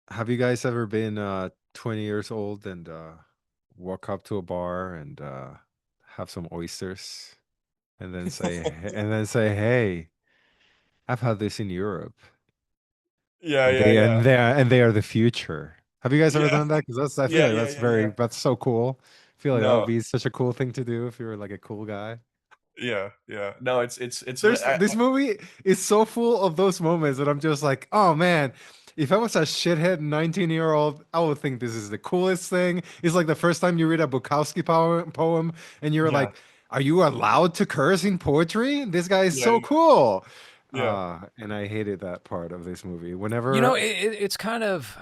Have you guys ever been 20 years old and walk up to a bar and have some oysters and then say, "Hey, I've had this in Europe, Yeah, and yeah, yeah. they are the future." Have you guys ever Yeah. done that? Because I feel Yeah, like yeah, yeah, yeah. that's so cool. I feel like that would No. be such a cool thing to do if you were like a cool guy. Yeah, yeah. No, it's There's I this movie is so full of those moments that I'm just like, oh man, if I was a shithead 19-year-old, I would think this is the coolest thing. It's like the first time you read a Bukowski poem and you're yeah, like, are you allowed to curse in poetry? This guy is yeah, so cool. yeah. And I hated that part of this movie. You know, Whenever it's kind of.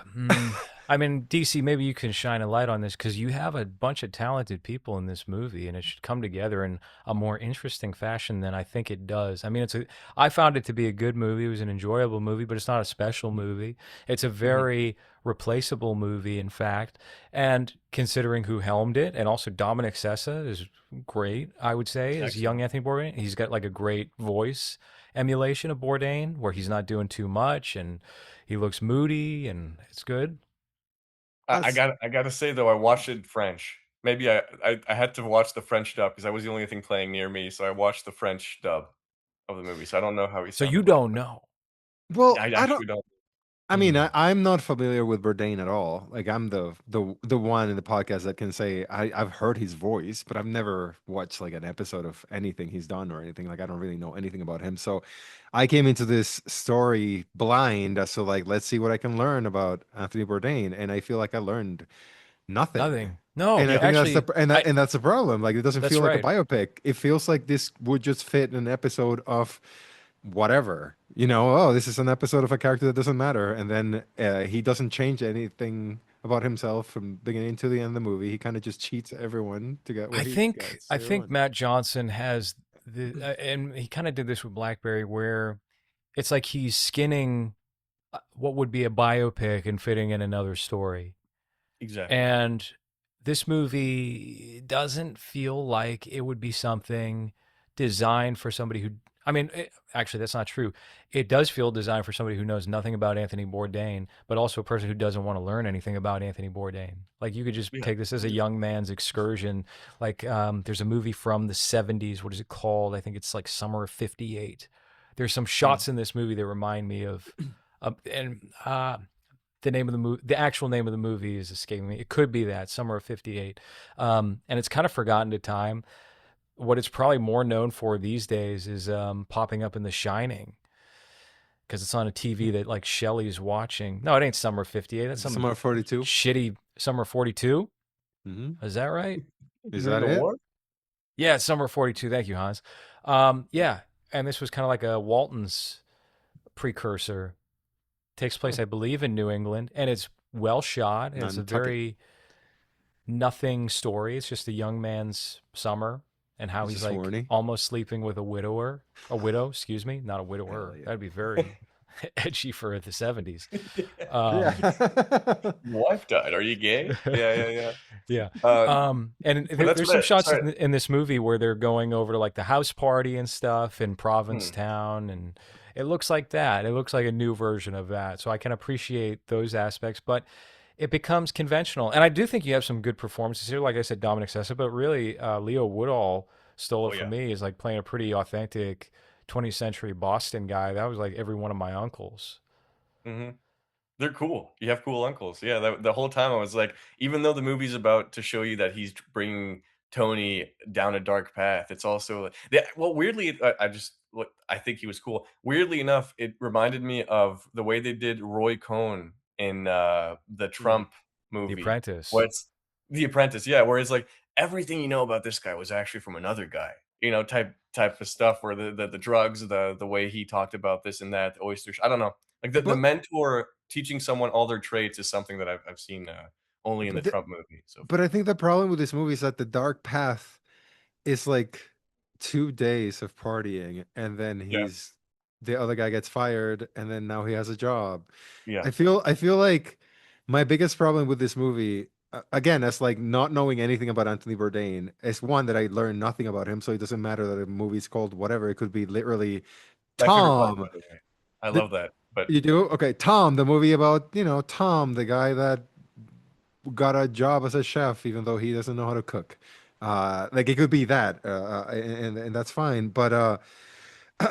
I mean, DC, maybe you can shine a light on this because you have a bunch of talented people in this movie, and it should come together in a more interesting fashion than I think it does. I mean, I found it to be a good movie. It was an enjoyable movie, but it's not a special movie. It's a Mhm. very replaceable movie, in fact. And considering who helmed it, and also Dominic Sessa is great, I would say, as young Excellent. Anthony Bourdain. He's got like a great voice emulation of Bourdain, where he's not doing too much and he looks moody, and it's good. I as gotta say though, I watched it in French. Maybe I had to watch the French dub because that was the only thing playing near me, so I watched the French dub of the movie, so I don't know how he So you sounded like don't that. know. well, I I don't actually don't. I mean, Mm. I'm not familiar with Bourdain at all. Like, I'm the one in the podcast that can say I've heard his voice, but I've never watched like an episode of anything he's done or anything. Like, I don't really know anything about him. So, I came into this story blind as to like, let's see what I can learn about Anthony Bourdain, and I feel like I learned nothing. Nothing. No, And I Yeah. think actually, and that's the problem. Like, it doesn't that's feel like a right. biopic. It feels like this would just fit in an episode of whatever. Oh, this is an episode of a character that doesn't matter, and then he doesn't change anything about himself from beginning to the end of the movie. He kind of just cheats everyone to get what I he think gets. I think Matt Johnson has and he kind of did this with Blackberry, where it's like he's skinning what would be a biopic and fitting in another story. Exactly. And this movie doesn't feel like it would be something designed for somebody who, I mean, actually, that's not true. It does feel designed for somebody who knows nothing about Anthony Bourdain, but also a person who doesn't want to learn anything about Anthony Bourdain. Like, you could just Yeah. take this as a young man's excursion. Like, there's a movie from the 70s. What is it called? I think it's like Summer of 58. There's some Mm. shots in this movie that remind me of, and the name of the movie, the actual name of the movie is escaping me. It could be that Summer of '58, and it's kind of forgotten to time. What it's probably more known for these days is popping up in The Shining because it's on a TV that like Shelley's watching. No, it ain't Summer of '58. That's some Summer 42. shitty Summer '42. Hmm. Is that right? Is During that the it? war? Yeah, it's Summer '42. Thank you, Hans. Yeah, and this was kind of like a Walton's precursor. Takes place, I believe, in New England, and it's well shot. It's a Nantucket. very nothing story. It's just a young man's summer and how He's he's just like horny. almost sleeping with a widow, excuse me, not a Hell widower. yeah. That'd be very edgy for the 70s. Yeah. Um, Your wife died. Are you gay? Yeah, yeah, yeah. yeah. Uh, And but that's there's what some I shots sorry. in this movie where they're going over to like the house party and stuff in Hmm. Provincetown. And it looks like that. It looks like a new version of that. So I can appreciate those aspects, but it becomes conventional. And I do think you have some good performances here. Like I said, Dominic Sessa, but really Leo Woodall stole Oh, it from yeah. me is like playing a pretty authentic 20th century Boston guy. That was like every one of my uncles. Mhm. They're cool. You have cool uncles. Yeah, the whole time I was like, even though the movie's about to show you that he's bringing Tony down a dark path, it's also like yeah, well, weirdly, I just what I think he was cool. Weirdly enough, it reminded me of the way they did Roy Cohn in the Mm. Trump The movie, where Apprentice. it's The Apprentice. Yeah, where it's like everything you know about this guy was actually from another guy. Type of stuff where the drugs, the way he talked about this and that, the oyster. I don't know like the But mentor teaching someone all their traits is something that I've seen only in the but the, Trump movie so but I far. think the problem with this movie is that the dark path is like 2 days of partying, and then Yeah, the other guy gets fired, and then now he has a job. yeah. I feel like my biggest problem with this movie, again, as like not knowing anything about Anthony Bourdain, is one that I learned nothing about him, so it doesn't matter that a movie's called whatever. It could be literally My favorite part, Tom. by the way. I The, love that. but You do? Okay, Tom, the movie about, Tom, the guy that got a job as a chef even though he doesn't know how to cook. Like it could be that, and that's fine. But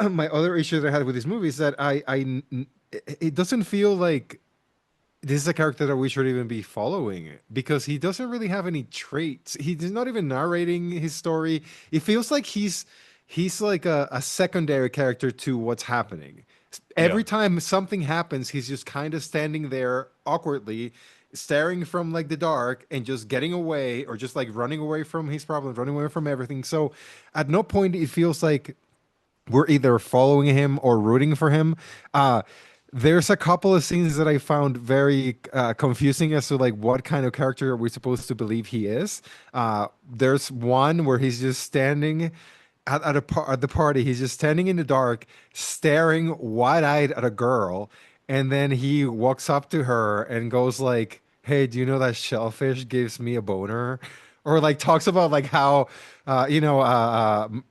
my other issue that I had with this movie is that it doesn't feel like this is a character that we should even be following because he doesn't really have any traits. He's not even narrating his story. It feels like he's like a secondary character to what's happening. yeah, Every time something happens, he's just kind of standing there awkwardly, staring from like the dark and just getting away or just like running away from his problems, running away from everything. So at no point it feels like we're either following him or rooting for him. Uh, there's a couple of scenes that I found very confusing as to like what kind of character are we supposed to believe he is. There's one where he's just standing at the party. He's just standing in the dark, staring wide-eyed at a girl, and then he walks up to her and goes like, "Hey, do you know that shellfish gives me a boner?" Or like talks about like how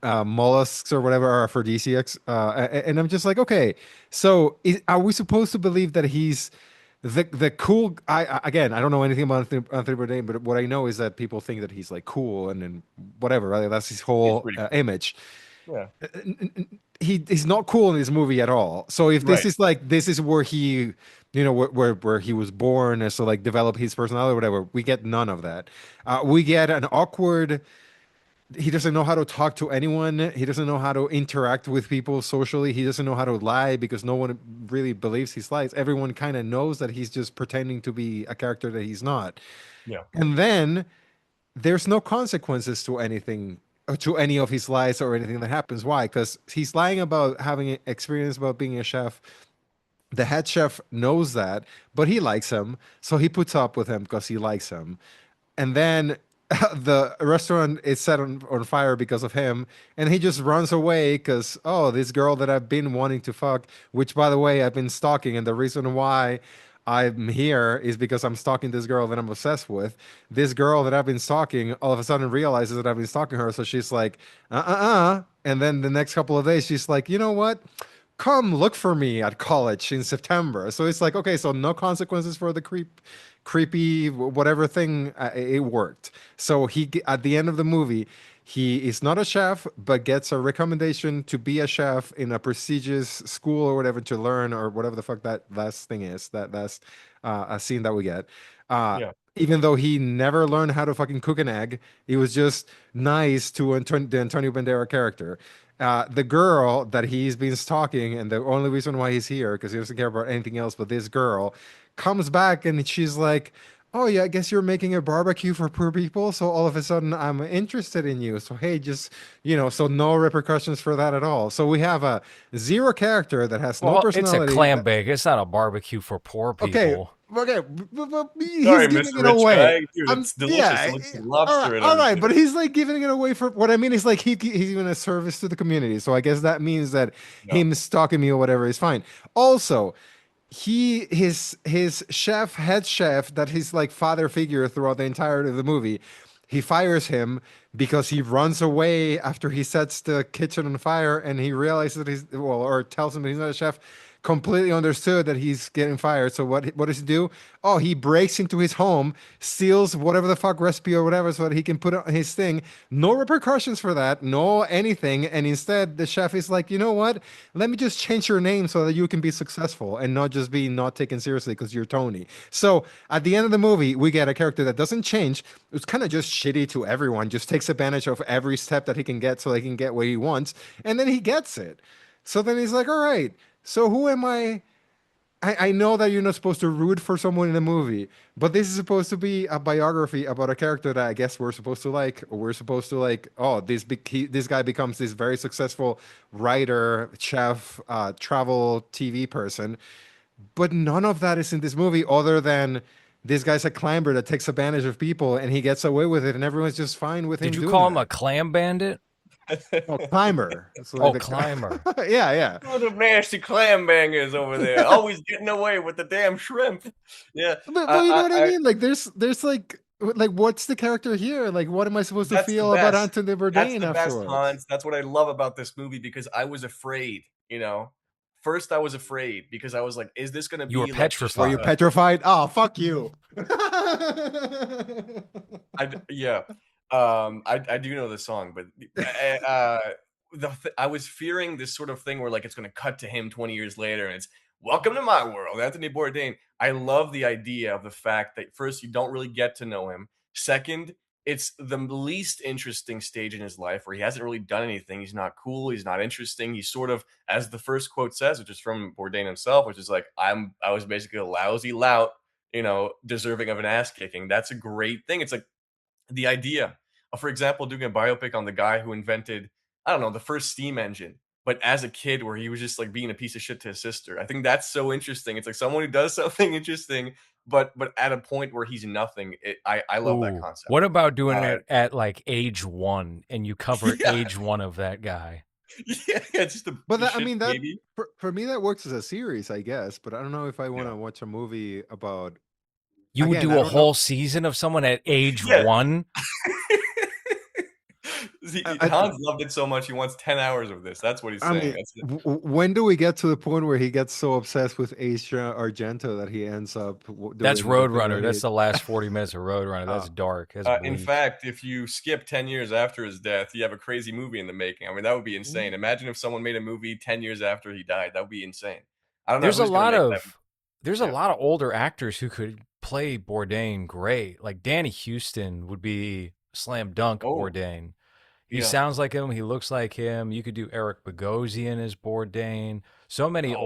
mollusks or whatever are aphrodisiacs, and I'm just like, okay, so are we supposed to believe that he's the cool? Again, I don't know anything about Anthony Bourdain, but what I know is that people think that he's like cool and then whatever, right? That's his he's whole pretty cool. image. Yeah, He's not cool in this movie at all. So if this right. is like this is where he, where he was born, and so like develop his personality or whatever, we get none of that. We get an awkward. He doesn't know how to talk to anyone. He doesn't know how to interact with people socially. He doesn't know how to lie because no one really believes he lies. Everyone kind of knows that he's just pretending to be a character that he's not. Yeah, And then there's no consequences to anything, to any of his lies or anything that happens. Why? Because he's lying about having experience about being a chef. The head chef knows that, but he likes him, so he puts up with him because he likes him. And then the restaurant is set on fire because of him, and he just runs away because, oh, this girl that I've been wanting to fuck, which by the way I've been stalking, and the reason why I'm here is because I'm stalking this girl that I'm obsessed with. This girl that I've been stalking all of a sudden realizes that I've been stalking her, so she's like, and then the next couple of days she's like, you know what, come look for me at college in September. So it's like, okay, so no consequences for the creepy whatever thing. It worked. So at the end of the movie, he is not a chef, but gets a recommendation to be a chef in a prestigious school or whatever to learn or whatever the fuck that last thing is. That's a scene that we get. Uh, yeah, Even though he never learned how to fucking cook an egg, he was just nice to the Antonio Bandera character. The girl that he's been stalking, and the only reason why he's here, because he doesn't care about anything else but this girl, comes back and she's like, "Oh yeah, I guess you're making a barbecue for poor people, so all of a sudden I'm interested in you. So hey, just so no repercussions for that at all. So we have a zero character that has no Well, it's a personality. clam bake. It's not a barbecue for poor Okay, people. okay, he's sorry, giving Mr. it Rich away. Guy, dude, I'm it's delicious. Yeah, It looks like lobster and all right, everything. but he's like giving it away for what I mean is like he's giving a service to the community. So I guess that means that No, him stalking me or whatever is fine. Also, his chef, head chef, that his like father figure throughout the entirety of the movie, he fires him because he runs away after he sets the kitchen on fire and he realizes that or tells him that he's not a chef, completely understood that he's getting fired. So what does he do? Oh, he breaks into his home, steals whatever the fuck recipe or whatever so that he can put it on his thing. No repercussions for that, no anything. And instead the chef is like, you know what? Let me just change your name so that you can be successful and not just be not taken seriously because you're Tony. So at the end of the movie, we get a character that doesn't change. It's kind of just shitty to everyone, just takes advantage of every step that he can get so he can get what he wants. And then he gets it. So then he's like, all right, so who am I? I know that you're not supposed to root for someone in a movie, but this is supposed to be a biography about a character that I guess we're supposed to like, or we're supposed to like, oh, this guy becomes this very successful writer, chef, travel TV person, but none of that is in this movie other than this guy's a climber that takes advantage of people and he gets away with it and everyone's just fine with Did him you doing call him a that. clam bandit? Oh, climber. It's like Oh, the climber. yeah, yeah. oh, the nasty clam bangers over there, always getting away with the damn shrimp. Yeah, But you know what I mean? Like there's like what's the character here? Like what am I supposed to that's the feel about best. Anthony That's Bourdain the best, afterwards? Hans. That's what I love about this movie because I was afraid, first I was afraid because I was like, is this gonna You were be like just Were you petrified. petrified? Oh, fuck you. yeah. I do know the song, but I was fearing this sort of thing where like it's going to cut to him 20 years later, and it's welcome to my world, Anthony Bourdain. I love the idea of the fact that first you don't really get to know him. Second, it's the least interesting stage in his life where he hasn't really done anything. He's not cool. He's not interesting. He's sort of, as the first quote says, which is from Bourdain himself, which is like, I was basically a lousy lout, deserving of an ass kicking. That's a great thing. It's like the idea of, for example, doing a biopic on the guy who invented, I don't know, the first steam engine, but as a kid where he was just like being a piece of shit to his sister. I think that's so interesting. It's like someone who does something interesting, but at a point where he's nothing. I love that Ooh, concept. what about doing Uh, it at like age 1 and you cover yeah, age 1 of that guy? yeah, just But a that, I shit mean, that baby. for me that works as a series, I guess. But I don't know if I want Yeah, to watch a movie about. You would Again, do I a don't know. whole season of someone at age yeah. 1? See, I, Hans loved it so much he wants 10 hours of this. That's what he's I saying. mean, That's it. when do we get to the point where he gets so obsessed with Asia Argento that he ends up That's doing the thing that Roadrunner. he? That's the last 40 minutes of Roadrunner. Uh, That's dark. That's In bleak. fact, if you skip 10 years after his death, you have a crazy movie in the making. I mean, that would be insane. Imagine if someone made a movie 10 years after he died. That would be insane. I don't know There's a who's going to lot make that. of there's a Yeah. lot of older actors who could play Bourdain great. Like Danny Houston would be slam dunk Oh, Bourdain. He yeah. sounds like him. He looks like him. You could do Eric Bogosian as Bourdain. So many Oh,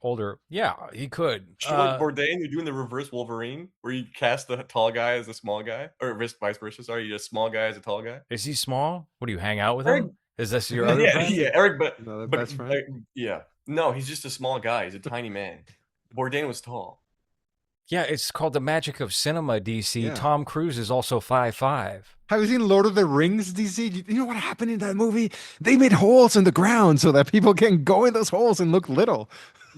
older. Yeah, he could. should like Bourdain, you're doing the reverse Wolverine, where you cast the tall guy as the small guy, or vice versa. Sorry, you're a small guy as a tall guy. Is he small? What do you hang out with Eric, him? Is this your other yeah, friend? yeah, Eric, but Another but best friend. yeah, no, he's just a small guy. He's a tiny man. Bourdain was tall. Yeah, it's called the magic of cinema, DC. Yeah. Tom Cruise is also 5'5". Have you seen Lord of the Rings, DC? You know what happened in that movie? They made holes in the ground so that people can go in those holes and look little.